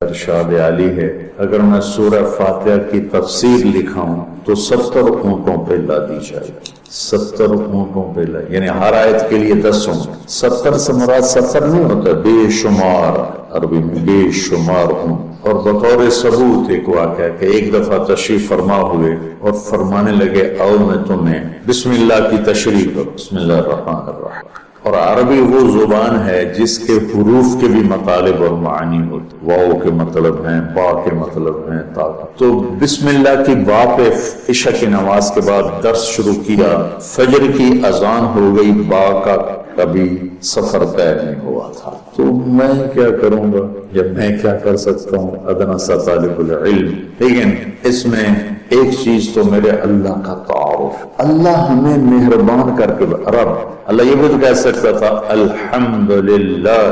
ارشاد عالی ہے اگر میں سورہ فاتحہ کی تفسیر لکھاؤں تو 70 اونٹوں پہ لا دی جائے گی، 70 اونٹوں پہ لا، یعنی ہر آیت کے لیے 10 اونٹ۔ 70 سے مراد 70 نہیں ہوتا، بے شمار، عربی میں بے شمار اونٹ۔ اور بطور ثبوت ایک واقعہ کہ ایک دفعہ تشریف فرما ہوئے اور فرمانے لگے آؤ میں تمہیں بسم اللہ کی تشریح کرو، بسم اللہ الرحمن الرحیم۔ اور عربی وہ زبان ہے جس کے حروف کے بھی مطالب اور معنی ہوتے، واو کے مطلب ہیں، با کے مطلب ہیں، تا۔ تو بسم اللہ کی با پہ عشاء کی نماز کے بعد درس شروع کیا، فجر کی اذان ہو گئی، با کا کبھی سفر طے نہیں ہوا تھا، تو میں کیا کروں گا، یا میں کیا کر سکتا ہوں، ادنا سا طالب العلم۔ لیکن اس میں ایک چیز تو میرے اللہ کا تعارف، اللہ ہمیں مہربان کر کے، رب اللہ یہ بھی تو کہہ سکتا تھا الحمدللہ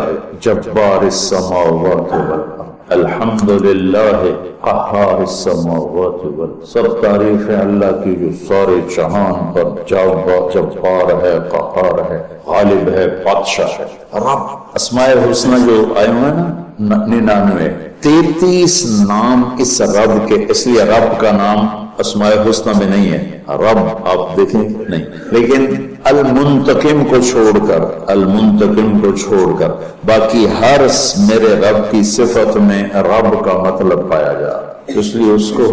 جبار السماوات والارض، الحمدللہ قہار السماوات والارض، سب تعریف ہے اللہ کی جو سارے جہان پر جبار ہے، قہار ہے، غالب ہے، بادشاہ ہے۔ رب اسماء الحسنہ جو آئے ہوئے نا 99، 33 نام اس رب کے، اس لیے رب کا نام اسماء الحسنہ میں نہیں ہے، رب آپ دیکھیں نہیں، لیکن المنتقم کو چھوڑ کر باقی ہر میرے رب کی صفت میں رب کا مطلب پایا جا رہا، اس لیے اس کو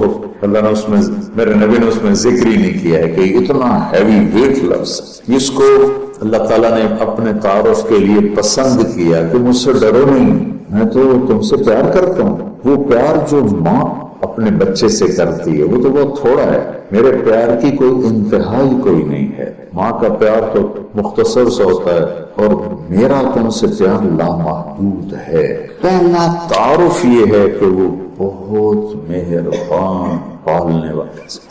اللہ نے اس میں، میرے نبی نے اس میں ذکر ہی نہیں کیا ہے کہ اتنا ہیوی ویٹ لفظ، اس کو اللہ تعالیٰ نے اپنے تعارف کے لیے پسند کیا کہ مجھ سے ڈرو نہیں، میں تو تم سے پیار کرتا ہوں۔ وہ پیار جو ماں اپنے بچے سے کرتی ہے وہ تو بہت تھوڑا ہے، میرے پیار کی کوئی انتہائی کوئی نہیں ہے، ماں کا پیار تو مختصر سا ہوتا ہے، اور میرا تم سے پیار لامحدود ہے۔ پہلا تعارف یہ ہے کہ وہ بہت مہربان،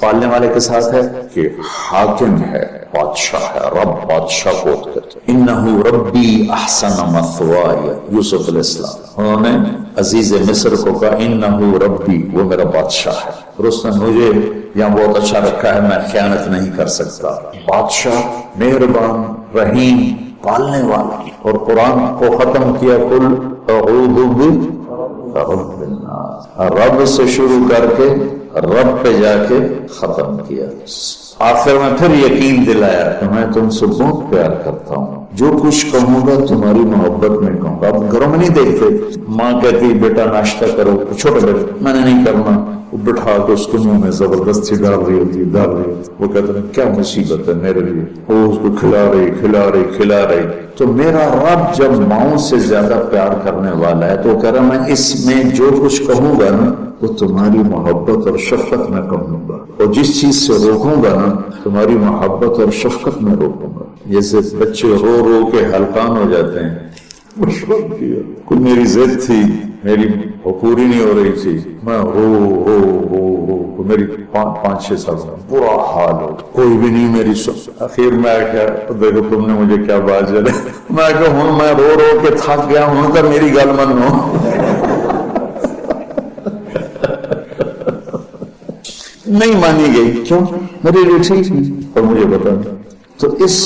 پالنے والے کے ساتھ ہے کہ حاکم ہے، بادشاہ ہے، رب بادشاہ کو کہتے ہیں۔ انہو ربی احسن مثوایا، یوسف علیہ السلام انہوں نے عزیز مصر کو کہا انہو ربی، وہ میرا بادشاہ ہے، اور اس نے مجھے یہاں بہت اچھا رکھا ہے، میں خیانت نہیں کر سکتا۔ بادشاہ، مہربان، رحیم، پالنے والا۔ اور قرآن کو ختم کیا قل اعوذ برب الناس، رب سے شروع کر کے رب پہ جا کے ختم کیا، آخر میں پھر یقین دلایا کہ میں تم سے بہت پیار کرتا ہوں، جو کچھ کہوں گا تمہاری محبت میں کہوں گا۔ اب گھروں میں نہیں دیکھتے ماں کہتی بیٹا ناشتہ کرو، چھوٹے بیٹے میں نے نہیں کرنا، وہ بٹھا کے اس کے منہ میں زبردستی ڈال رہی ہوتی، وہ کہتے ہیں کیا مصیبت ہے میرے لیے، وہ اس کو کھلا رہی۔ تو میرا رب جب ماؤں سے زیادہ پیار کرنے والا ہے تو کہہ رہا میں اس میں جو کچھ کہوں گا نا وہ تمہاری محبت اور شفقت میں کہوں گا، اور جس چیز سے روکوں گا نا تمہاری محبت اور شفقت میں روکوں گا۔ جیسے بچے رو رو کے ہلکان ہو جاتے ہیں، کوئی میری ضد تھی، میری وہ پوری نہیں ہو رہی تھی، میں رو میری 5-6 سال برا حال ہو، کوئی بھی نہیں میری سن۔ آخر میں کیا دیکھو تم نے مجھے کیا بات چلے، میں کہ ہوں میں رو کے تھک گیا ہوں تو میری گل منو۔ نہیں مانی گئی، کیوں؟ میری لیے ٹھیک نہیں اور مجھے بتا۔ تو اس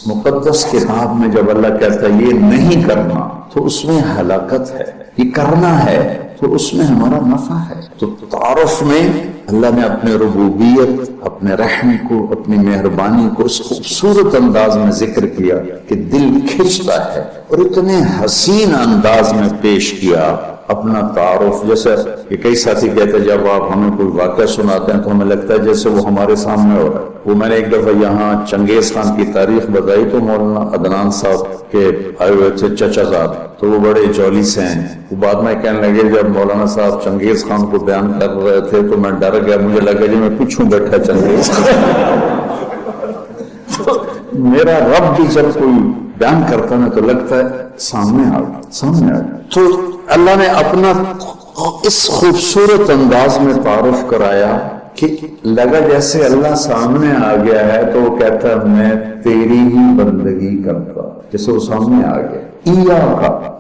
مقدس کتاب میں جب اللہ کہتا ہے یہ نہیں کرنا تو اس میں ہلاکت ہے، یہ کرنا ہے تو اس میں ہمارا نفع ہے۔ تو تعارف میں اللہ نے اپنے ربوبیت، اپنے رحم کو، اپنی مہربانی کو اس خوبصورت انداز میں ذکر کیا کہ دل کھنچتا ہے، اور اتنے حسین انداز میں پیش کیا اپنا تعارف۔ جیسے کہ کئی ساتھی کہتے ہیں جب آپ ہمیں کوئی واقعہ سناتے ہیں تو ہمیں لگتا ہے جیسے وہ ہمارے سامنے ہو رہا ہے۔ وہ میں نے ایک دفعہ یہاں چنگیز خان کی تاریخ بتائی تو مولانا عدنان صاحب کے آئے ہوئے تھے چچا صاحب، تو وہ بڑے جولی سے ہیں، وہ بعد میں کہنے لگے جب مولانا صاحب چنگیز خان کو بیان کر رہے تھے تو میں ڈر گیا، مجھے لگا جی میں پیچھوں بیٹھا چنگیز خان۔ میرا رب بھی جب کوئی بیان کرتا ہے تو لگتا ہے سامنے آ گیا۔ تو اللہ نے اپنا اس خوبصورت انداز میں تعارف کرایا کہ لگا جیسے اللہ سامنے آ گیا ہے تو وہ کہتا ہے میں تیری ہی بندگی کرتا، جیسے وہ سامنے آ گیا۔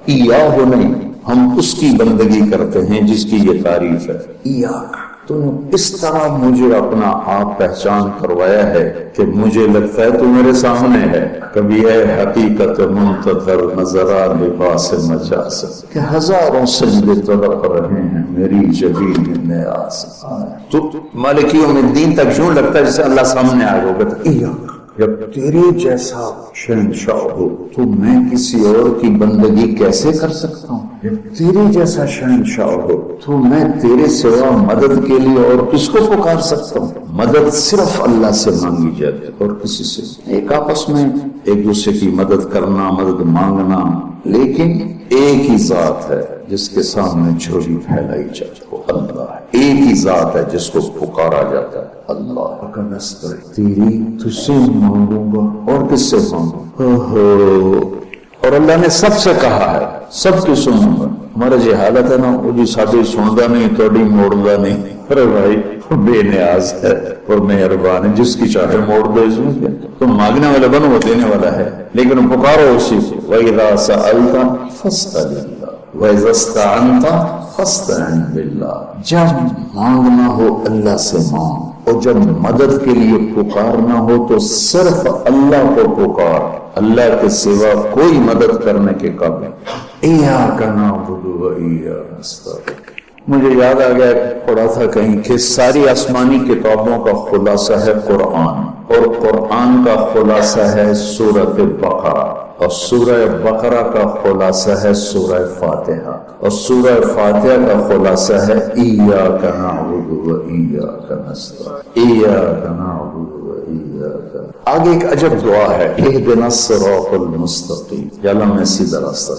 ایاہ ہو نہیں، ہم اس کی بندگی کرتے ہیں جس کی یہ تعریف ہے، ایاہ۔ تو نے اس طرح مجھے اپنا آپ پہچان کروایا ہے کہ مجھے لگتا ہے تو میرے سامنے ہے. کبھی ہے حقیقت منتظر نظرا لباس مجاز کہ ہزاروں سجدے تڑپ رہے ہیں میری جبین نیاز. تو مالک یوم الدین تک یوں لگتا ہے جیسے اللہ سامنے آ گیا. جب تیرے جیسا شہنشاہ ہو تو میں کسی اور کی بندگی کیسے کر سکتا ہوں؟ جب تیرے جیسا شہنشاہ ہو تو میں تیرے سوا مدد کے لیے اور کس کو پکار سکتا ہوں؟ مدد صرف اللہ سے مانگی جاتی اور کسی سے. ایک آپس میں ایک دوسرے کی مدد کرنا، مدد مانگنا، لیکن ایک ہی ذات ہے جس کے سامنے جھولی پھیلائی جاتی ہے، اللہ ہے. ایک ہی ذات ہے جس کو پکارا جاتا ہے، اللہ. تیری تجھ سے مانگوں گا اور کس سے مانگوں؟ اور اللہ نے سب سے کہا ہے سب کی سنوں گا. ہمارا یہ حالت ہے نا، وہ جی ساڈی سندا نہیں، توڑی موڑدا نہیں. ارے بھائی بے نیاز ہے اور مہربان ہے، جس کی چاہے موڑ دو. اس میں کیا تم مانگنے والا بنو، وہ دینے والا ہے، لیکن پکارو اسی کو. وَإِذَا سَأَلْتَ فَاسْأَلِ اللَّهَ وَإِذَا اسْتَعَنْتَ فَاسْتَعِنْ بِاللَّهِ. جب مانگنا ہو اللہ سے مانگ، اور جب مدد کے لیے پکارنا ہو تو صرف اللہ کو پکار، اللہ کے سوا کوئی مدد کرنے کے قابل. ایاک نعبد و ایاک نستعین. مجھے یاد آ گیا پڑھا تھا کہیں کہ ساری آسمانی کتابوں کا خلاصہ ہے قرآن، اور قرآن کا خلاصہ ہے سورۃ بقرہ، اور سورہ بقرہ کا خلاصہ ہے سورہ فاتحہ، اور سورہ فاتحہ کا خلاصہ ہے ایاک نعبد و ایاک نستعین. ایاک نعبد و ایاک. آگے ایک عجب دعا ہے، اہدنا الصراط المستقیم، یا اللہ میں سیدھا راستہ.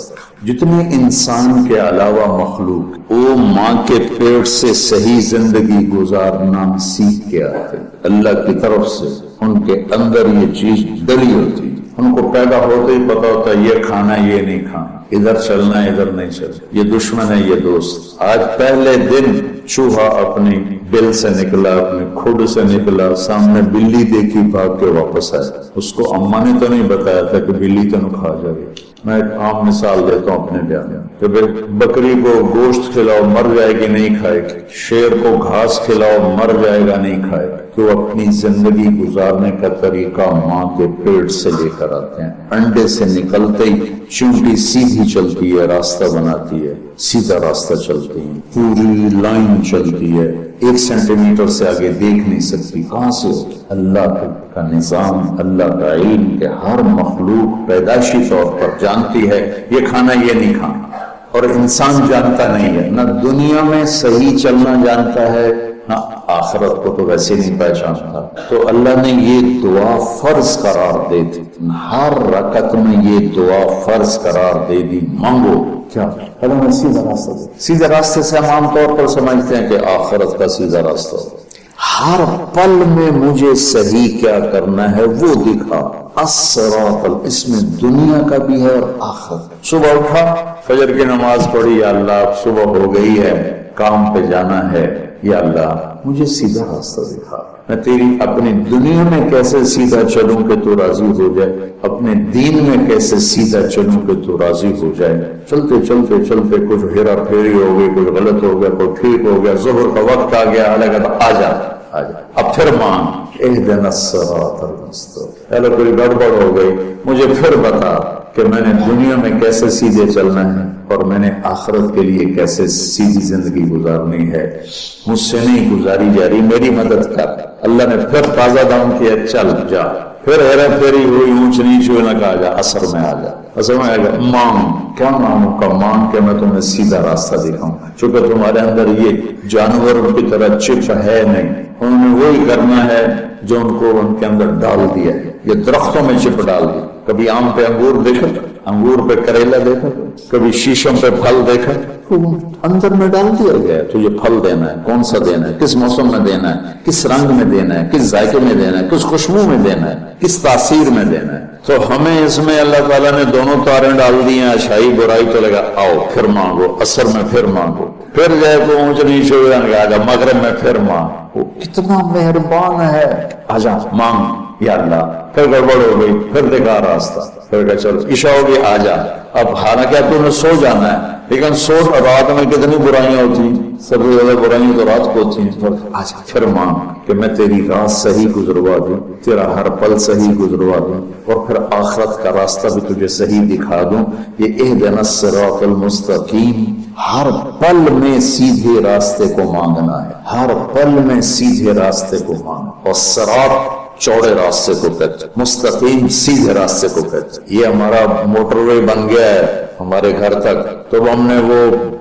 جتنے انسان کے علاوہ مخلوق وہ ماں کے پیٹ سے صحیح زندگی گزارنا سیکھ کے آتے اللہ کی طرف سے، ان کے اندر یہ چیز ڈلی ہوتی. ان کو پیدا ہوتے ہی پتا ہوتا ہے یہ کھانا یہ نہیں کھانا، ادھر چلنا ادھر نہیں چلنا، یہ دشمن ہے یہ دوست. آج پہلے دن چوہا اپنی بل سے نکلا، اپنے کھڈ سے نکلا، سامنے بلی دیکھی بھاگ کے واپس آئے. اس کو اماں نے تو نہیں بتایا تھا کہ بلی تو نہ کھا جائے. میں ایک عام مثال دیتا ہوں اپنے بیان میں کہ بکری کو گوشت کھلاؤ مر جائے گی نہیں کھائے گی، شیر کو گھاس کھلاؤ مر جائے گا نہیں کھائے گا. کہ وہ اپنی زندگی گزارنے کا طریقہ ماں کے پیٹ سے لے کر آتے ہیں. انڈے سے نکلتے ہی چونٹی سیدھی چلتی ہے، راستہ بناتی ہے، سیدھا راستہ چلتی ہے، پوری لائن چلتی ہے، 1 سینٹی میٹر سے آگے دیکھ نہیں سکتی. کہاں سے؟ اللہ کا نظام، اللہ کا علم کہ ہر مخلوق پیدائشی طور پر جانتی ہے یہ کھانا یہ نہیں کھانا، اور انسان جانتا نہیں ہے، نہ دنیا میں صحیح چلنا جانتا ہے نہ آخرت کو تو ویسے نہیں پہچانتا. تو اللہ نے یہ دعا فرض قرار دے دی، ہر رکعت میں یہ دعا فرض قرار دے دی. مانگو کیا؟ اللہ سیدھا راستہ دے. سیدھے راستے سے ہم عام طور پر سمجھتے ہیں کہ آخرت کا سیدھا راستہ. ہر پل میں مجھے صحیح کیا کرنا ہے وہ دکھا. الصراط، اس میں دنیا کا بھی ہے اور آخرت. صبح اٹھا، فجر کی نماز پڑھی، یا اللہ صبح ہو گئی ہے، کام پہ جانا ہے، یا اللہ مجھے سیدھا راستہ دکھا. میں تیری اپنی دنیا میں کیسے سیدھا چلوں کہ تو راضی ہو جائے، اپنے دین میں کیسے سیدھا چلوں کہ تو راضی ہو جائے. چلتے چلتے چلتے کچھ ہیرا پھیری ہو گئی، کچھ غلط ہو گیا، کوئی ٹھیک ہو گیا، ظہر کا وقت آ گیا، اللہ کہتا آ جا آ جا. اب پھر مانگ اہدنا الصراط المستقیم. اللہ کوئی گڑبڑ ہو گئی، مجھے پھر بتا کہ میں نے دنیا میں کیسے سیدھے چلنا ہے اور میں نے آخرت کے لیے کیسے سیدھی زندگی گزارنی ہے. مجھ سے نہیں گزاری جا رہی، میری مدد کر. اللہ نے پھر تازہ دم کیا، چل جا. پھر ہیرا پھیری ہوئی، اونچ نیچ ہوئی، نہ کہا جا اثر میں آ جا. اصل میں آ جا مانگ. کیا مانگوں کا؟ مانگ کے میں تمہیں سیدھا راستہ دکھاؤں. چونکہ تمہارے اندر یہ جانوروں کی طرح چپ ہے نہیں، انہوں نے وہی کرنا ہے جو ان کو ان کے اندر ڈال دیا ہے. یہ درختوں میں چپ ڈال دی. کبھی آم پہ انگور دیکھا، انگور پہ کریلا دیکھا، کبھی شیشم پہ پھل دیکھا، اندر میں ڈال دیا گیا تو یہ پھل دینا ہے، کون سا دینا ہے، کس موسم میں دینا ہے، کس رنگ میں دینا ہے، کس ذائقے میں دینا ہے، کس خوشبو میں دینا ہے، کس تاثیر میں دینا ہے. تو ہمیں اس میں اللہ تعالیٰ نے دونوں تاریں ڈال دی ہیں، اچھائی برائی تو لگا آؤ پھر مانگو، اثر میں پھر مانگو، پھر جائے تو اونچ نیچ ہو جائے گا، مغرب میں پھر مانگ. وہ کتنا مہربان ہے. آجا مانگ یا اللہ. پھر گڑبڑ ہو گئی، پھر دکھا راستہ، پھر کہ چلو عشاء ہوگی آ جا. اب حالانکہ تو نے سو جانا ہے لیکن رات میں کتنی برائیاں ہوتی ہیں، سب سے زیادہ برائیاں تو رات کو ہوتی ہیں۔ آج پھر مانگ کہ میں تیری رات صحیح گزروا دوں، تیرا ہر پل صحیح گزروا دوں، اور پھر آخرت کا راستہ بھی تجھے صحیح دکھا دوں۔ یہ اہدنا الصراط المستقیم، ہر پل میں سیدھے راستے کو مانگنا ہے، ہر پل میں سیدھے راستے کو مانگنا۔ اور صراط چوڑے راستے کو کہتے، مستقیم سیدھے راستے کو کہتے۔ یہ ہمارا موٹر وے بن گیا ہے ہمارے گھر تک، تو ہم نے وہ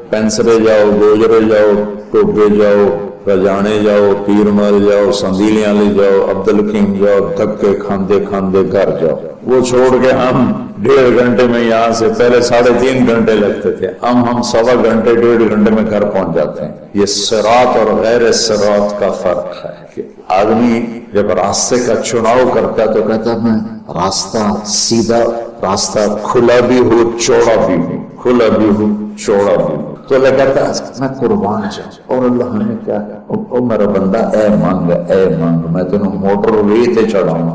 پینسرے جاؤ، گوجرے جاؤ، ٹوپے جاؤ، رجانے جاؤ، پیر مل جاؤ، سندیلیاں لے جاؤ، عبدالکیم جاؤ، دھکے کھاندے کھاندے گھر جاؤ۔ وہ چھوڑ کے ہم 1.5 گھنٹے میں یہاں سے، پہلے 3.5 گھنٹے لگتے تھے، ہم 1.25 گھنٹے 1.5 گھنٹے میں گھر پہنچ جاتے ہیں۔ یہ صراط اور غیر صراط کا فرق ہے کہ آدمی جب راستے کا چناؤ کرتا ہے تو کہتا ہے میں راستہ سیدھا، راستہ کھلا بھی ہو چوڑا بھی ہو، کھلا بھی ہو چوڑا بھی ہو، تو اللہ کہتا ہے میں قربان جاؤں۔ اور اللہ نے کیا کہا، او میرا بندہ اے مانگ، میں تینوں موٹر وے تے چڑھاؤں،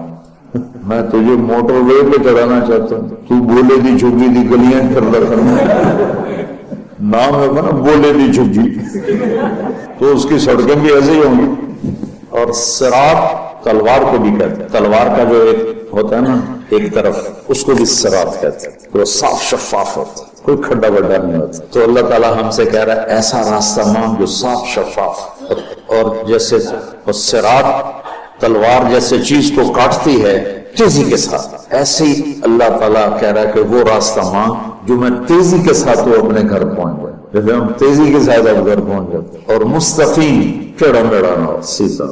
میں تجھے موٹر وے پہ چڑھانا چاہتا ہوں، تو بولے دی جھگی دی گلیاں کر رکھنا، نام ہے نا بولے دی جھگی، تو اس کی سڑکیں بھی ایسے ہی ہوں گی۔ اور صراط تلوار کو بھی کہتے ہیں، تلوار کا جو ایک ہوتا ہے نا ایک طرف، اس کو بھی صراط کہتے ہیں، وہ صاف شفاف ہوتا ہے، کوئی کھڈا بڈا نہیں ہوتا۔ تو اللہ تعالیٰ ہم سے کہہ رہا ہے ایسا راستہ مانگ جو صاف شفاف، اور جیسے صراط تلوار جیسے چیز کو کاٹتی ہے تیزی کے ساتھ، ایسے ہی اللہ تعالیٰ کہہ رہا ہے کہ وہ راستہ مانگ جو میں تیزی کے ساتھ وہ اپنے گھر پہنچ جائے، جیسے ہم تیزی کے ساتھ اب گھر پہنچ جاتے، اور مستقیم، ٹیڑھا میڑھا نہ ہو، سیدھا،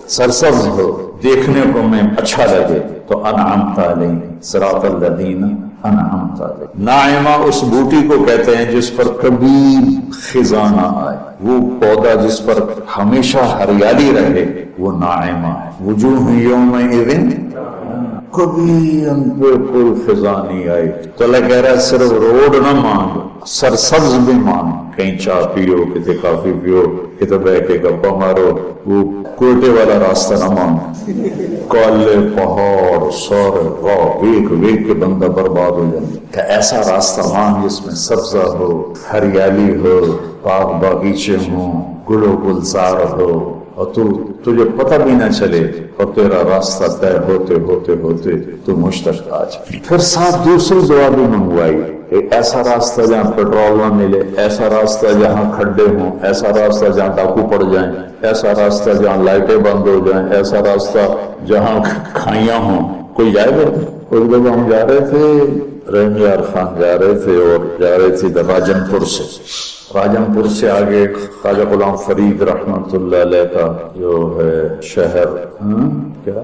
سرسبز ہو، دیکھنے کو میں اچھا لگے، تو انعمت علیہم صراط الذین انعمت علیہم۔ ناعمہ اس بوٹی کو کہتے ہیں جس پر کبھی خزاں نہ آئے، وہ پودا جس پر ہمیشہ ہریالی رہے، وہ ناعمہ ہے۔ وجوہ یومئذ، کبھی ان پہ کوئی خزاں نہیں آئی۔ تو اللہ کہہ رہا ہے صرف روڈ نہ مانگ، سرسبز بھی مانگ، کہیں چائے پیو، کتے کافی پیو، کتے بیٹھ کے گپا مارو، وہ کوئٹے والا راستہ نہ مانگ، کالے پہاڑ سارے راہ ایک کے بندہ برباد ہو جائے۔ کہ ایسا راستہ مانگ جس میں سبزہ ہو، ہریالی ہو، باغ باغیچے ہوں، گل و گلزار ہو، اور تجھے پتہ بھی نہ چلے، اور تیرا راستہ طے ہوتے ہوتے ہوتے تو مشتق آ جائے۔ پھر ساتھ دوسری دعا بھی منگوائی، ایسا راستہ جہاں پیٹرول نہ ملے، ایسا راستہ جہاں کھڈے ہوں، ایسا راستہ جہاں ڈاکو پڑ جائیں، ایسا راستہ جہاں لائٹیں بند ہو جائیں، ایسا راستہ جہاں کھائیاں ہوں۔ کوئی جائے گا؟ کوئی جب ہم جا رہے تھے، رنجار خان جا رہے تھے، اور جا رہے تھے راجن پور سے آگے خواجہ غلام فرید رحمت اللہ علیہ کا جو ہے شہر کیا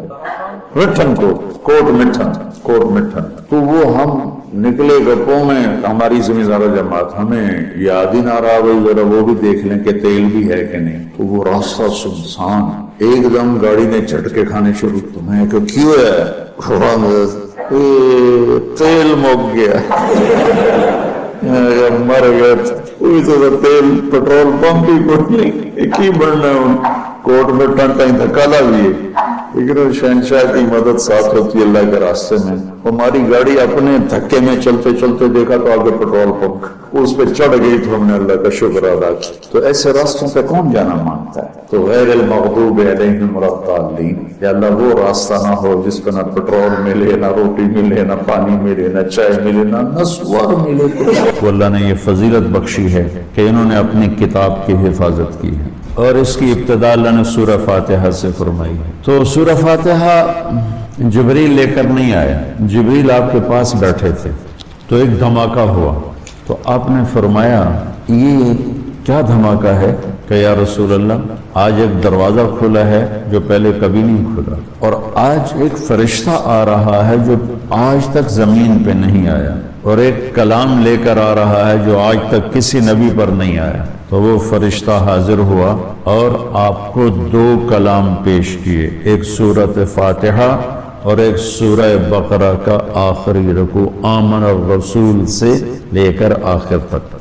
مٹھن کوٹ مٹھن، تو وہ ہم نکلے گپوں میں، ہماری زمیندار جماعت، ہمیں یاد ہی نہ رہا بھائی ذرا وہ بھی دیکھ لیں کہ تیل بھی ہے کہ نہیں۔ تو وہ راستہ سنسان، ایک دم گاڑی نے جھٹکے کھانے شروع، تو میں کہ کیوں ہے؟ تیل مک گیا، مر گئے، کوئی تو تیل پیٹرول پمپ ہی کوئی نہیں، ایک ہی بننا ہے کوٹ میں ٹنٹا دھکا لگی، لیکن شہنشاہ کی مدد ساتھ ہوتی ہے اللہ کے راستے میں۔ ہماری گاڑی اپنے دھکے میں چلتے چلتے دیکھا تو آگے پیٹرول پمپ، اس پہ چڑھ گئی تو ہم نے اللہ کا شکر ادا کیا۔ تو ایسے راستوں پہ کون جانا مانگتا ہے؟ تو غیر المغضوب علیہم ولا الضالین، یا اللہ وہ راستہ نہ ہو جس پہ نہ پیٹرول ملے، نہ روٹی ملے، نہ پانی ملے، نہ چائے ملے، نہ نسوار ملے۔ وہ اللہ نے یہ فضیلت بخشی ہے کہ انہوں نے اپنی کتاب کی حفاظت کی ہے، اور اس کی ابتدا اللہ نے سورہ فاتحہ سے فرمائی ہے۔ تو سورہ فاتحہ جبریل لے کر نہیں آیا، جبریل آپ کے پاس بیٹھے تھے، تو ایک دھماکہ ہوا، تو آپ نے فرمایا یہ کیا دھماکہ ہے؟ کہ یا رسول اللہ آج ایک دروازہ کھلا ہے جو پہلے کبھی نہیں کھلا، اور آج ایک فرشتہ آ رہا ہے جو آج تک زمین پہ نہیں آیا، اور ایک کلام لے کر آ رہا ہے جو آج تک کسی نبی پر نہیں آیا۔ تو وہ فرشتہ حاضر ہوا اور آپ کو 2 کلام پیش کیے، ایک سورۃ فاتحہ اور ایک سورہ بقرہ کا آخری رکوع، آمن الرسول سے لے کر آخر تک۔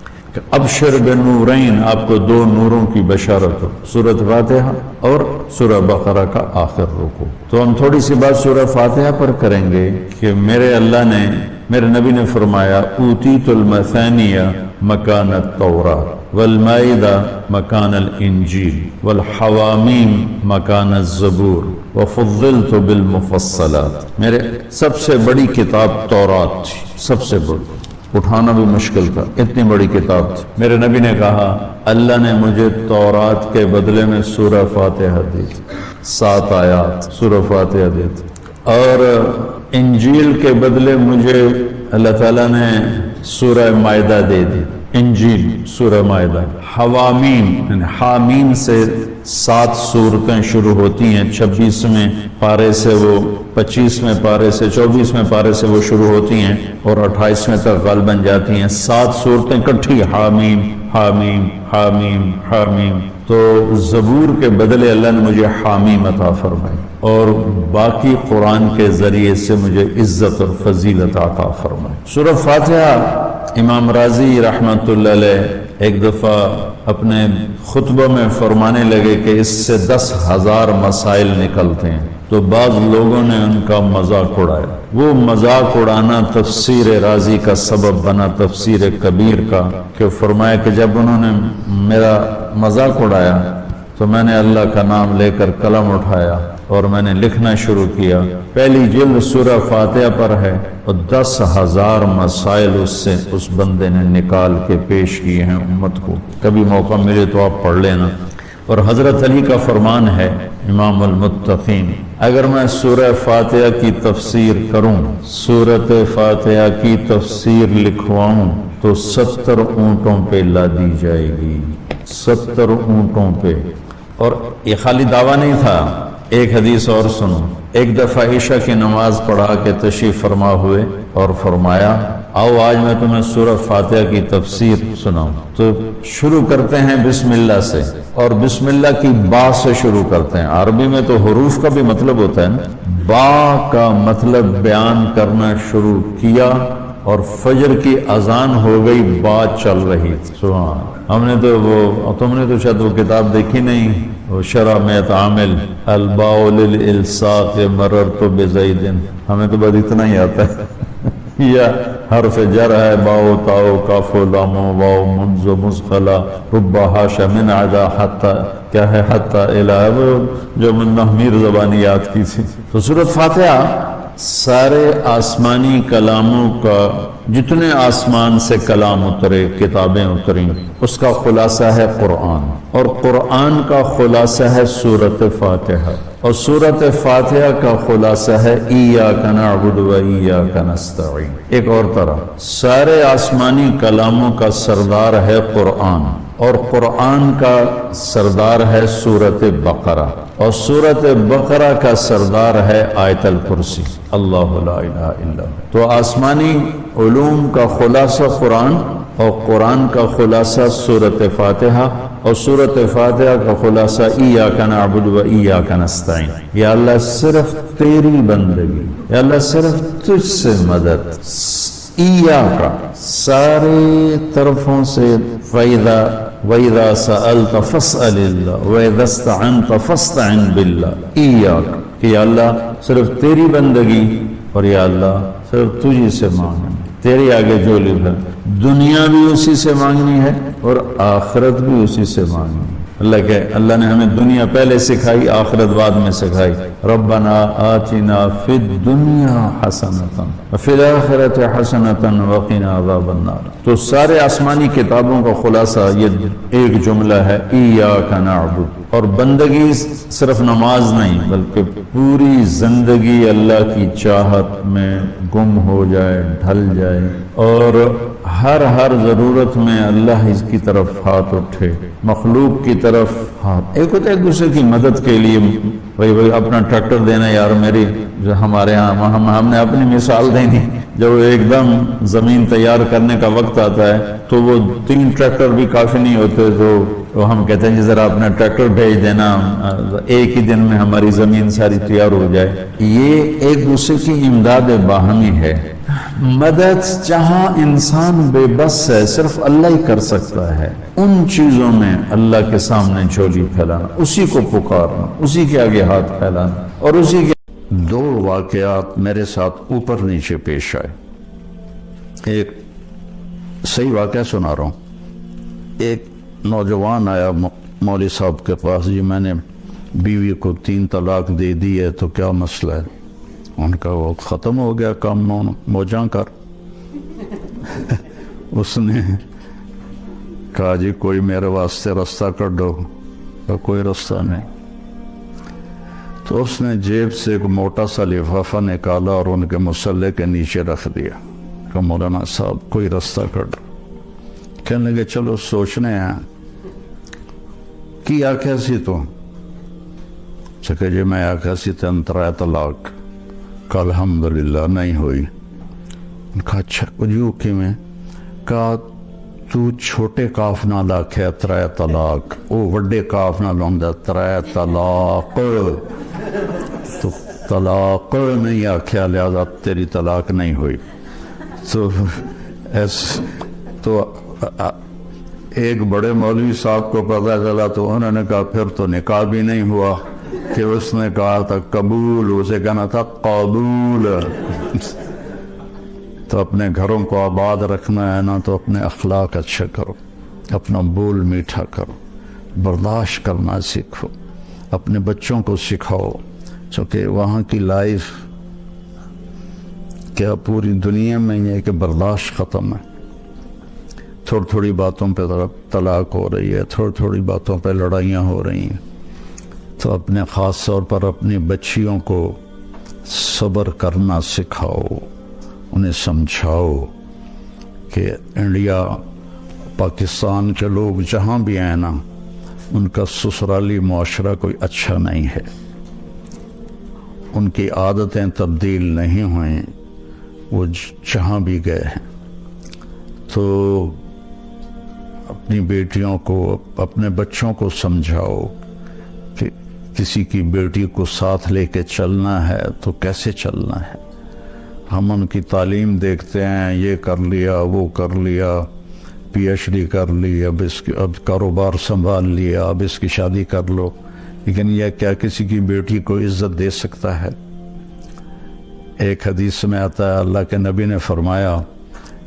ابشر بنورین، آپ کو 2 نوروں کی بشارت ہو، سورۃ فاتحہ اور سورہ بقرہ کا آخر رکوع۔ تو ہم تھوڑی سی بات سورہ فاتحہ پر کریں گے کہ میرے اللہ نے میرے نبی نے فرمایا اوتیت المثانیہ مکان التوراۃ والمائدہ مکان الانجیل والحوامیم مکان الزبور وفضلت بالمفصلات. میرے سب سے بڑی کتاب تورات تھی، سب سے بڑی، اٹھانا بھی مشکل تھا، اتنی بڑی کتاب تھی. میرے نبی نے کہا اللہ نے مجھے تورات کے بدلے میں سورہ فاتحہ دی، 7 آیات سورہ فاتحہ دی تھی، اور انجیل کے بدلے مجھے اللہ تعالیٰ نے سورہ مائدہ دے دی. انجیل سورہ مائدہ. حوامیم یعنی حامیم سے 7 سورتیں شروع ہوتی ہیں، 26ویں پارے سے وہ 25ویں پارے سے 24ویں پارے سے وہ شروع ہوتی ہیں اور 28ویں تک غالباً جاتی ہیں. 7 صورتیں کٹھی، حامیم حامیم حامیم حامیم. تو زبور کے بدلے اللہ نے مجھے حامیم عطا فرمائی اور باقی قرآن کے ذریعے سے مجھے عزت اور فضیلت عطا فرمائی. سورہ فاتحہ امام راضی رحمۃ اللہ علیہ ایک دفعہ اپنے خطبہ میں فرمانے لگے کہ اس سے 10,000 مسائل نکلتے ہیں. تو بعض لوگوں نے ان کا مذاق اڑایا. وہ مذاق اڑانا تفسیر رازی کا سبب بنا، تفسیر کبیر کا، کہ فرمایا کہ جب انہوں نے میرا مذاق اڑایا تو میں نے اللہ کا نام لے کر قلم اٹھایا اور میں نے لکھنا شروع کیا. پہلی جلد سورہ فاتحہ پر ہے اور 10,000 مسائل اس سے اس بندے نے نکال کے پیش کیے ہیں امت کو. کبھی موقع ملے تو آپ پڑھ لینا. اور حضرت علی کا فرمان ہے امام المتقین، اگر میں سورہ فاتحہ کی تفسیر کروں، سورۃ فاتحہ کی تفسیر لکھواؤں تو 70 اونٹوں پہ لادی جائے گی، 70 اونٹوں پہ. اور یہ خالی دعویٰ نہیں تھا. ایک حدیث اور سنو. ایک دفعہ عشاء کی نماز پڑھا کے تشریف فرما ہوئے اور فرمایا آؤ آج میں تمہیں سورہ فاتحہ کی تفسیر سناؤں. تو شروع کرتے ہیں بسم اللہ سے، اور بسم اللہ کی با سے شروع کرتے ہیں. عربی میں تو حروف کا بھی مطلب ہوتا ہے نا. با کا مطلب بیان کرنا شروع کیا اور فجر کی اذان ہو گئی، بات چل رہی تھی. سبحان. ہم نے تو وہ، تم نے تو شاید وہ کتاب دیکھی نہیں، وہ شرح میت عامل الباء للالصاق مررت بزید. ہمیں تو بس اتنا ہی آتا ہے. یا حرف جر ہے، باؤ تاؤ کاف لام واو منز مزخلا رب حاشا من عدا حتی، کیا ہے حتی الہ، جو من محمیر زبانی یاد کی تھی. تو سورۃ فاتحہ سارے آسمانی کلاموں کا، جتنے آسمان سے کلام اترے، کتابیں اتریں، اس کا خلاصہ ہے قرآن، اور قرآن کا خلاصہ ہے سورۃ فاتحہ، اور سورۃ فاتحہ کا خلاصہ ہے ایاک نعبد و ایاک نستعین. ایک اور طرح سارے آسمانی کلاموں کا سردار ہے قرآن، اور قرآن کا سردار ہے سورۃ بقرہ، اور سورۃ بقرہ کا سردار ہے آیت الکرسی، اللہ لا الہ الا ہو. تو آسمانی علوم کا خلاصہ قرآن، اور قرآن کا خلاصہ سورۃ فاتحہ، اور سورۃ فاتحہ کا خلاصہ ایاک نعبد و ایاک نستعین. یا اللہ صرف تیری بندگی، یا اللہ صرف تجھ سے مدد، ایاک سارے طرفوں سے. وَإِذَا سَأَلْتَ فَاسْأَلِ اللَّهِ وَإِذَا اسْتَعَنْتَ فَاسْتَعِنْ بِاللَّهِ. ایاک کہ یا اللہ صرف تیری بندگی، اور یا اللہ صرف تجھی سے مانگنا، تیرے آگے جو لکھا. دنیا بھی اسی سے مانگنی ہے اور آخرت بھی اسی سے مانگنی. اللہ نے ہمیں دنیا پہلے سکھائی، آخرت بعد میں سکھائی. ربنا آتنا فی الدنیا حسنۃ وفی الآخرۃ حسنۃ وقنا عذاب النار. تو سارے آسمانی کتابوں کا خلاصہ یہ ایک جملہ ہے، ایاک نعبد. اور بندگی صرف نماز نہیں بلکہ پوری زندگی اللہ کی چاہت میں گم ہو جائے، ڈھل جائے، اور ہر ضرورت میں اللہ اس کی طرف ہاتھ اٹھے، مخلوق کی طرف ہاتھ. ایک ہوتا ہے ایک دوسرے کی مدد کے لیے، بھائی اپنا ٹریکٹر دینا، یار میری جو ہمارے ہاں ہم نے اپنی مثال دینی. جب ایک دم زمین تیار کرنے کا وقت آتا ہے تو وہ 3 ٹریکٹر بھی کافی نہیں ہوتے، تو ہم کہتے ہیں جی ذرا اپنا ٹریکٹر بھیج دینا، ایک ہی دن میں ہماری زمین ساری تیار ہو جائے. یہ ایک دوسرے کی امداد باہمی ہے. مدد جہاں انسان بے بس ہے صرف اللہ ہی کر سکتا ہے، ان چیزوں میں اللہ کے سامنے جھولی پھیلانا، اسی کو پکارنا، اسی کے آگے ہاتھ پھیلانا. اور اسی کے 2 واقعات میرے ساتھ اوپر نیچے پیش آئے. ایک صحیح واقعہ سنا رہا ہوں. ایک نوجوان آیا مولوی صاحب کے پاس، جی میں نے بیوی کو 3 طلاق دے دی ہے تو کیا مسئلہ ہے؟ ان کا وہ ختم ہو گیا کام، موجاں کر. اس نے کہا جی کوئی میرے واسطے رستہ کر دو. کوئی رستہ نہیں. تو اس نے جیب سے ایک موٹا سا لفافہ نکالا اور ان کے مسلح کے نیچے رکھ دیا کہ مولانا صاحب کوئی رستہ کر دو. کہنے لگے چلو سوچنے ہیں. کی آخیا سی تو کہ جی میں آخیا سی 3 طلاق. کہ الحمدللہ نہیں ہوئی. کہا اچھا جو کہ میں کہا تو چھوٹے کاف نہ آخیا 3 طلاق، وہ وڈے کاف نہ لاؤندا 3 طلاق. تو طلاق نہیں آخیا، لہذا تیری طلاق نہیں ہوئی. تو ایک بڑے مولوی صاحب کو پتہ چلا تو انہوں نے کہا پھر تو نکاح بھی نہیں ہوا، کہ اس نے کہا تھا قبول، اسے کہنا تھا قبول. تو اپنے گھروں کو آباد رکھنا ہے نا تو اپنے اخلاق اچھے کرو، اپنا بول میٹھا کرو، برداشت کرنا سیکھو، اپنے بچوں کو سکھاؤ. چونکہ وہاں کی لائف کیا پوری دنیا میں یہ کہ برداشت ختم ہے. تھوڑی تھوڑی باتوں پہ طلاق ہو رہی ہے، تھوڑی تھوڑی باتوں پہ لڑائیاں ہو رہی ہیں. تو اپنے خاص طور پر اپنی بچیوں کو صبر کرنا سکھاؤ، انہیں سمجھاؤ کہ انڈیا پاکستان کے لوگ جہاں بھی ہیں نا ان کا سسرالی معاشرہ کوئی اچھا نہیں ہے، ان کی عادتیں تبدیل نہیں ہوئیں، وہ جہاں بھی گئے ہیں. تو اپنی بیٹیوں کو، اپنے بچوں کو سمجھاؤ کہ کسی کی بیٹی کو ساتھ لے کے چلنا ہے تو کیسے چلنا ہے. ہم ان کی تعلیم دیکھتے ہیں، یہ کر لیا، وہ کر لیا، PhD کر لی، اب کاروبار سنبھال لیا، اب اس کی شادی کر لو. لیکن یہ کیا کسی کی بیٹی کو عزت دے سکتا ہے؟ ایک حدیث میں آتا ہے اللہ کے نبی نے فرمایا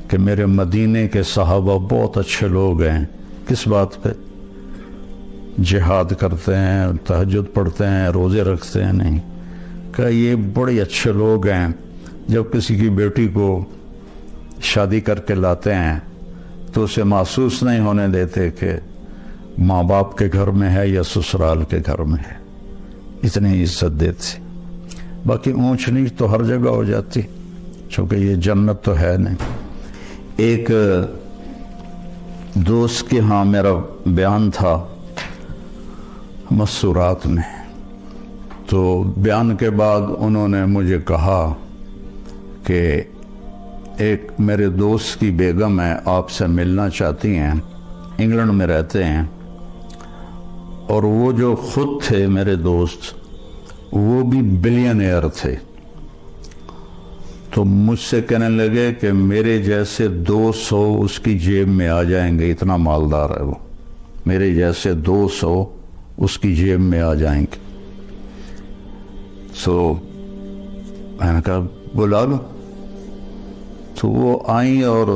کہ میرے مدینے کے صحابہ بہت اچھے لوگ ہیں. کس بات پہ؟ جہاد کرتے ہیں، تہجد پڑھتے ہیں، روزے رکھتے ہیں. نہیں کہ یہ بڑے اچھے لوگ ہیں، جب کسی کی بیٹی کو شادی کر کے لاتے ہیں تو اسے محسوس نہیں ہونے دیتے کہ ماں باپ کے گھر میں ہے یا سسرال کے گھر میں ہے. اتنی عزت دیتے. باقی اونچ نیچ تو ہر جگہ ہو جاتی، چونکہ یہ جنت تو ہے نہیں. ایک دوست کے ہاں میرا بیان تھا مسورات میں، تو بیان کے بعد انہوں نے مجھے کہا کہ ایک میرے دوست کی بیگم ہے، آپ سے ملنا چاہتی ہیں، انگلینڈ میں رہتے ہیں. اور وہ جو خود تھے میرے دوست، وہ بھی بلینئر تھے. تو مجھ سے کہنے لگے کہ میرے جیسے 200 اس کی جیب میں آ جائیں گے، اتنا مالدار ہے وہ. میرے جیسے 200 اس کی جیب میں آ جائیں گے. میں نے کہا بلا لو. تو وہ آئیں اور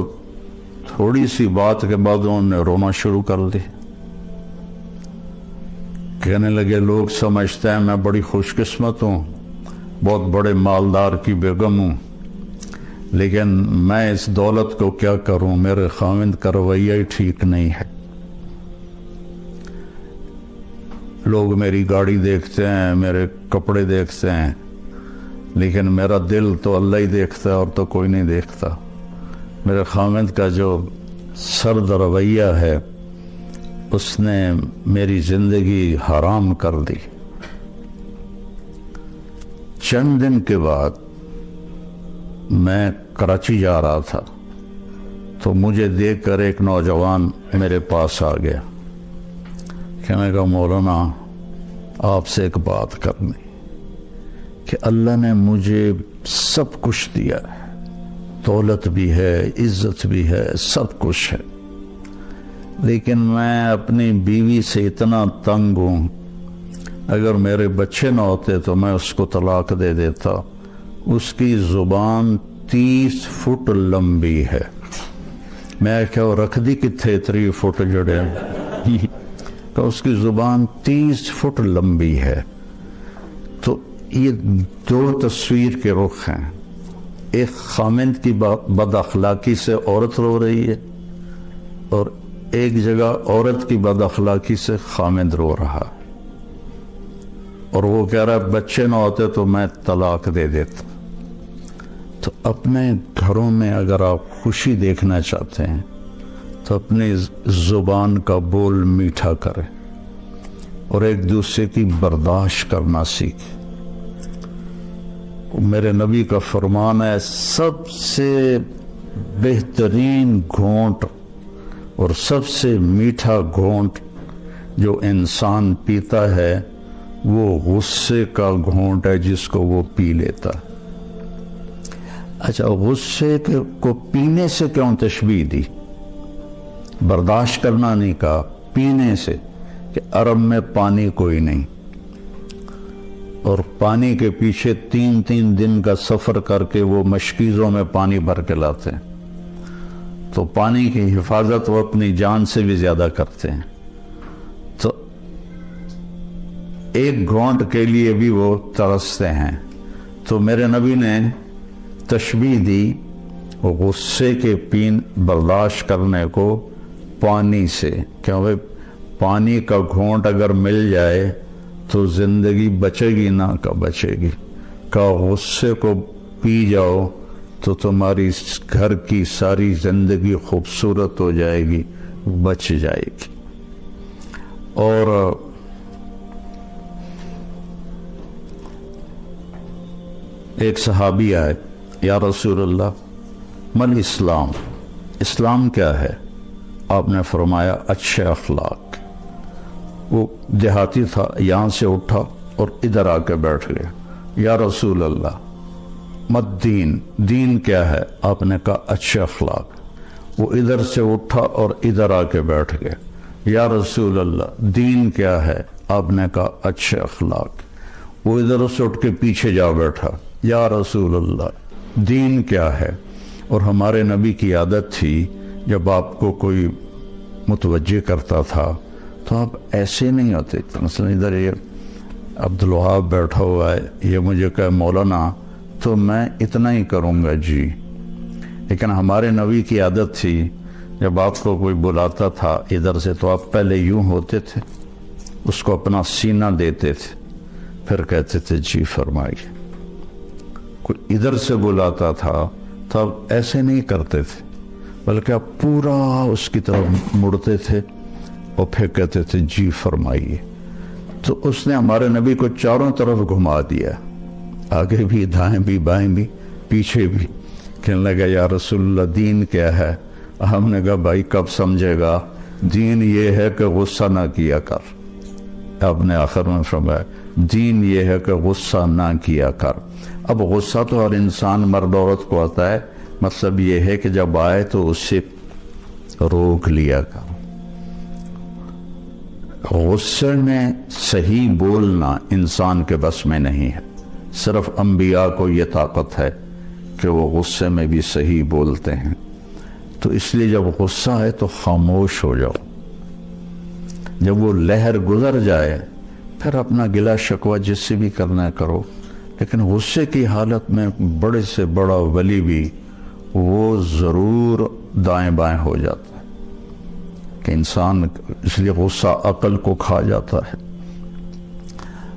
تھوڑی سی بات کے بعد انہوں نے رونا شروع کر دی. کہنے لگے لوگ سمجھتے ہیں میں بڑی خوش قسمت ہوں، بہت بڑے مالدار کی بیگم ہوں، لیکن میں اس دولت کو کیا کروں، میرے خاوند کا رویہ ہی ٹھیک نہیں ہے. لوگ میری گاڑی دیکھتے ہیں، میرے کپڑے دیکھتے ہیں، لیکن میرا دل تو اللہ ہی دیکھتا ہے اور تو کوئی نہیں دیکھتا. میرے خاوند کا جو سرد رویہ ہے اس نے میری زندگی حرام کر دی. چند دن کے بعد میں کراچی جا رہا تھا تو مجھے دیکھ کر ایک نوجوان میرے پاس آ گیا. کہنے لگا مولانا آپ سے ایک بات کرنی کہ اللہ نے مجھے سب کچھ دیا ہے، دولت بھی ہے، عزت بھی ہے، سب کچھ ہے، لیکن میں اپنی بیوی سے اتنا تنگ ہوں، اگر میرے بچے نہ ہوتے تو میں اس کو طلاق دے دیتا. اس کی زبان 30 فٹ لمبی ہے۔ میں کیا رکھ دی کتنے 3 فٹ جڑے تو اس کی زبان 30 فٹ لمبی ہے۔ تو یہ 2 تصویر کے رخ ہیں، ایک خامند کی بد اخلاقی سے عورت رو رہی ہے، اور ایک جگہ عورت کی بد اخلاقی سے خامند رو رہا، اور وہ کہہ رہا ہے بچے نہ ہوتے تو میں طلاق دے دیتا۔ تو اپنے گھروں میں اگر آپ خوشی دیکھنا چاہتے ہیں تو اپنی زبان کا بول میٹھا کریں اور ایک دوسرے کی برداشت کرنا سیکھیں۔ میرے نبی کا فرمان ہے سب سے بہترین گھونٹ اور سب سے میٹھا گھونٹ جو انسان پیتا ہے وہ غصے کا گھونٹ ہے جس کو وہ پی لیتا ہے۔ اچھا، غصے کو پینے سے کیوں تشبیہ دی؟ برداشت کرنا نہیں کہا، پینے سے، کہ عرب میں پانی کوئی نہیں، اور پانی کے پیچھے 3 دن کا سفر کر کے وہ مشکیزوں میں پانی بھر کے لاتے ہیں، تو پانی کی حفاظت وہ اپنی جان سے بھی زیادہ کرتے ہیں، تو ایک گھونٹ کے لیے بھی وہ ترستے ہیں۔ تو میرے نبی نے تشبیہ دی غصے کے برداشت کرنے کو پانی سے، کیونکہ پانی کا گھونٹ اگر مل جائے تو زندگی بچے گی نہ کہ بچے گی، کہ غصے کو پی جاؤ تو تمہاری گھر کی ساری زندگی خوبصورت ہو جائے گی، بچ جائے گی۔ اور ایک صحابی آئے، یا رسول اللہ مل اسلام، اسلام کیا ہے؟ آپ نے فرمایا اچھے اخلاق۔ وہ دیہاتی تھا، یہاں سے اٹھا اور ادھر آ کے بیٹھ گیا۔ یا رسول اللہ مت دین، دین کیا ہے؟ آپ نے کہا اچھے اخلاق۔ وہ ادھر سے اٹھا اور ادھر آ کے بیٹھ گیا۔ یا رسول اللہ دین کیا ہے؟ آپ نے کہا اچھے اخلاق۔ وہ ادھر سے اٹھ کے پیچھے جا بیٹھا۔ یا رسول اللہ دین کیا ہے؟ اور ہمارے نبی کی عادت تھی جب آپ کو کوئی متوجہ کرتا تھا تو آپ ایسے نہیں ہوتے، مثلا ادھر یہ عبدالوہاب بیٹھا ہوا ہے، یہ مجھے کہے مولانا تو میں اتنا ہی کروں گا جی، لیکن ہمارے نبی کی عادت تھی جب آپ کو کوئی بلاتا تھا ادھر سے تو آپ پہلے یوں ہوتے تھے، اس کو اپنا سینہ دیتے تھے، پھر کہتے تھے جی فرمائیے۔ کوئی ادھر سے بلاتا تھا تو آپ ایسے نہیں کرتے تھے، بلکہ آپ پورا اس کی طرف مڑتے تھے اور پھر کہتے تھے جی فرمائیے۔ تو اس نے ہمارے نبی کو چاروں طرف گھما دیا، آگے بھی، دائیں بھی، بائیں بھی، پیچھے بھی۔ کہنے لگا یا رسول اللہ دین کیا ہے؟ ہم نے کہا بھائی کب سمجھے گا، دین یہ ہے کہ غصہ نہ کیا کر۔ آپ نے آخر میں فرمایا دین یہ ہے کہ غصہ نہ کیا کر۔ اب غصہ تو ہر انسان مرد عورت کو آتا ہے، مطلب یہ ہے کہ جب آئے تو اسے روک لیا کر۔ غصے میں صحیح بولنا انسان کے بس میں نہیں ہے، صرف انبیاء کو یہ طاقت ہے کہ وہ غصے میں بھی صحیح بولتے ہیں۔ تو اس لیے جب غصہ ہے تو خاموش ہو جاؤ، جب وہ لہر گزر جائے پھر اپنا گلہ شکوہ جس سے بھی کرنا کرو، لیکن غصے کی حالت میں بڑے سے بڑا ولی بھی وہ ضرور دائیں بائیں ہو جاتا ہے کہ انسان، اس لیے غصہ عقل کو کھا جاتا ہے۔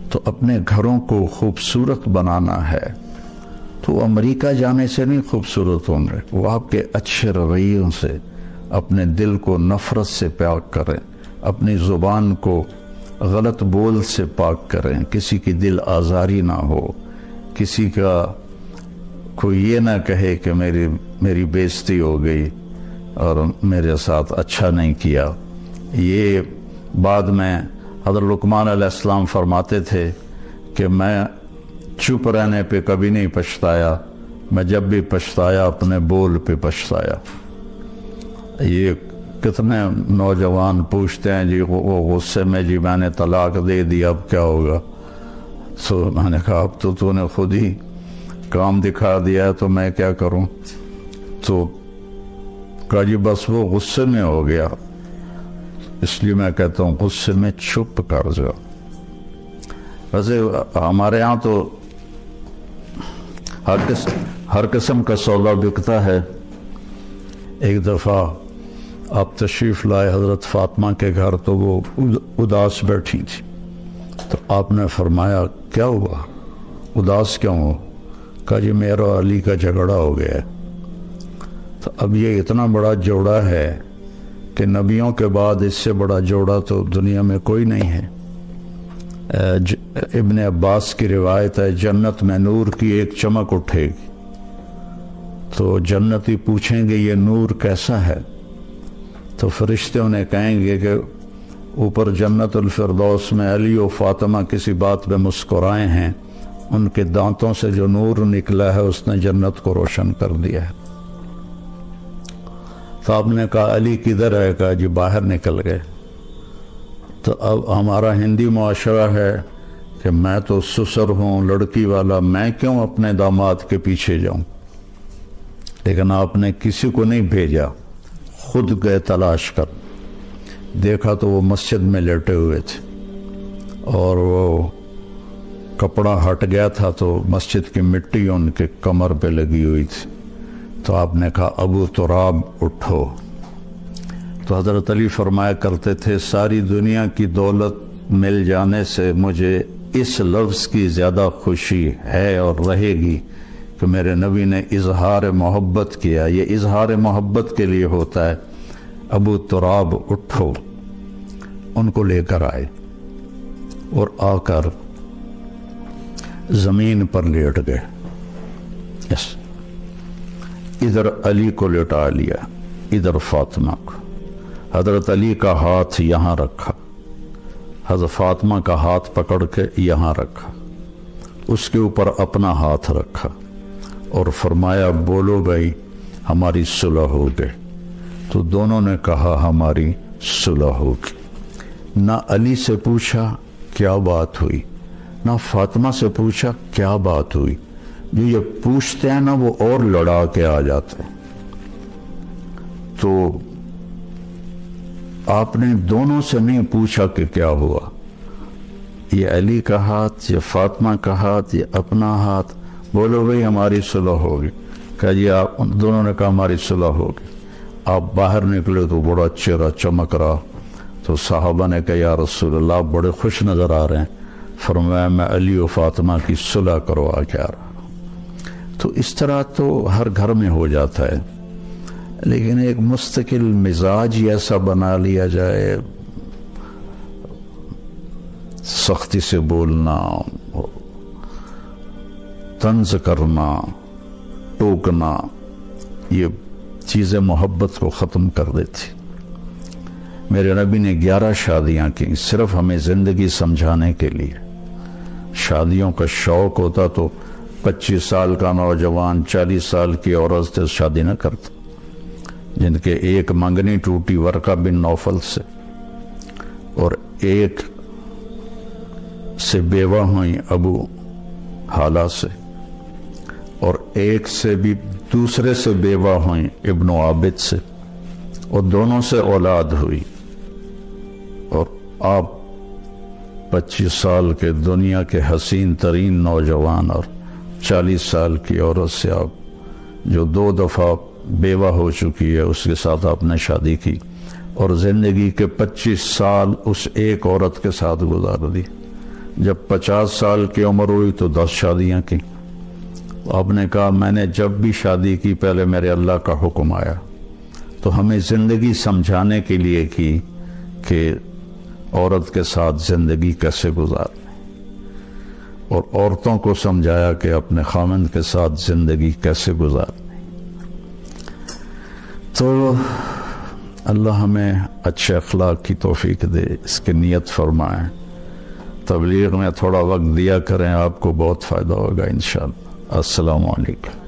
تو اپنے گھروں کو خوبصورت بنانا ہے تو امریکہ جانے سے نہیں خوبصورت ہوں گے، وہ آپ کے اچھے رویوں سے اپنے دل کو نفرت سے پاک کریں، اپنی زبان کو غلط بول سے پاک کریں، کسی کی دل آزاری نہ ہو، کسی کا کوئی یہ نہ کہے کہ میری بےزتی ہو گئی اور میرے ساتھ اچھا نہیں کیا۔ یہ بعد میں حضرت لقمان علیہ السلام فرماتے تھے کہ میں چپ رہنے پہ کبھی نہیں پچھتایا، میں جب بھی پچھتایا اپنے بول پہ پچھتایا۔ یہ کتنے نوجوان پوچھتے ہیں جی وہ غصے میں جی میں نے طلاق دے دی اب کیا ہوگا؟ تو میں نے کہا اب تو نے خود ہی کام دکھا دیا تو میں کیا کروں؟ تو کہا جی بس وہ غصے میں ہو گیا، اس لیے میں کہتا ہوں غصے میں چھپ کر جاؤ۔ ویسے ہمارے ہاں تو ہر قسم کا سودا بکتا ہے۔ ایک دفعہ آپ تشریف لائے حضرت فاطمہ کے گھر، تو وہ اداس بیٹھی تھی، تو آپ نے فرمایا کیا ہوا، اداس کیوں ہو؟ کہا جی میرا علی کا جھگڑا ہو گیا ہے۔ تو اب یہ اتنا بڑا جوڑا ہے کہ نبیوں کے بعد اس سے بڑا جوڑا تو دنیا میں کوئی نہیں ہے۔ ابن عباس کی روایت ہے جنت میں نور کی ایک چمک اٹھے گی، تو جنتی پوچھیں گے یہ نور کیسا ہے؟ تو فرشتے انہیں کہیں گے کہ اوپر جنت الفردوس میں علی و فاطمہ کسی بات پہ مسکرائے ہیں، ان کے دانتوں سے جو نور نکلا ہے اس نے جنت کو روشن کر دیا ہے۔ تو آپ نے کہا علی کدھر ہے؟ کہا جی باہر نکل گئے۔ تو اب ہمارا ہندی معاشرہ ہے کہ میں تو سسر ہوں، لڑکی والا، میں کیوں اپنے داماد کے پیچھے جاؤں؟ لیکن آپ نے کسی کو نہیں بھیجا، خود گئے تلاش کر، دیکھا تو وہ مسجد میں لیٹے ہوئے تھے اور وہ کپڑا ہٹ گیا تھا تو مسجد کی مٹی ان کے کمر پہ لگی ہوئی تھی۔ تو آپ نے کہا ابو تراب اٹھو۔ تو حضرت علی فرمایا کرتے تھے ساری دنیا کی دولت مل جانے سے مجھے اس لفظ کی زیادہ خوشی ہے اور رہے گی کہ میرے نبی نے اظہار محبت کیا۔ یہ اظہار محبت کے لیے ہوتا ہے۔ ابو تراب اٹھو، ان کو لے کر آئے اور آ کر زمین پر لیٹ گئے۔ ادھر علی کو لٹا لیا، ادھر فاطمہ کو۔ حضرت علی کا ہاتھ یہاں رکھا، حضرت فاطمہ کا ہاتھ پکڑ کے یہاں رکھا، اس کے اوپر اپنا ہاتھ رکھا اور فرمایا بولو بھائی ہماری صلح ہو گئی۔ تو دونوں نے کہا ہماری صلح ہوگی۔ نہ علی سے پوچھا کیا بات ہوئی، نہ فاطمہ سے پوچھا کیا بات ہوئی۔ جو یہ پوچھتے ہیں نا وہ اور لڑا کے آ جاتے ہیں۔ تو آپ نے دونوں سے نہیں پوچھا کہ کیا ہوا، یہ علی کا ہاتھ، یہ فاطمہ کا ہاتھ، یہ اپنا ہاتھ، بولو بھئی ہماری صلح ہوگی۔ کہا جی آپ دونوں نے کہا ہماری صلح ہوگی۔ آپ باہر نکلے تو بڑا چہرہ چمک رہا، تو صحابہ نے کہا یا رسول اللہ آپ بڑے خوش نظر آ رہے ہیں۔ فرمایا میں علی و فاطمہ کی صلح کروا کے آ رہا۔ تو اس طرح تو ہر گھر میں ہو جاتا ہے، لیکن ایک مستقل مزاج ہی ایسا بنا لیا جائے، سختی سے بولنا، طنز کرنا، ٹوکنا، یہ چیزیں محبت کو ختم کر دیتی۔ میرے نبی نے 11 شادیاں کی صرف ہمیں زندگی سمجھانے کے لیے۔ شادیوں کا شوق ہوتا تو 25 سال کا نوجوان 40 سال کی عورت سے شادی نہ کرتا، جن کے ایک منگنی ٹوٹی ورقہ بن نوفل سے، اور ایک سے بیوہ ہوئیں ابو حالہ سے، اور ایک سے بھی دوسرے سے بیوہ ہوئیں ابن عابد سے، اور دونوں سے اولاد ہوئی۔ اور آپ 25 سال کے دنیا کے حسین ترین نوجوان اور 40 سال کی عورت سے آپ جو 2 دفعہ بیوہ ہو چکی ہے اس کے ساتھ آپ نے شادی کی، اور زندگی کے 25 سال اس ایک عورت کے ساتھ گزار دی۔ جب 50 سال کی عمر ہوئی تو 10 شادیاں کی۔ آپ نے کہا میں نے جب بھی شادی کی پہلے میرے اللہ کا حکم آیا۔ تو ہمیں زندگی سمجھانے کے لیے کی کہ عورت کے ساتھ زندگی کیسے گزاریں، اور عورتوں کو سمجھایا کہ اپنے خاوند کے ساتھ زندگی کیسے گزاریں۔ تو اللہ ہمیں اچھے اخلاق کی توفیق دے، اس کی نیت فرمائیں۔ تبلیغ میں تھوڑا وقت دیا کریں، آپ کو بہت فائدہ ہوگا انشاءاللہ۔ السلام علیکم۔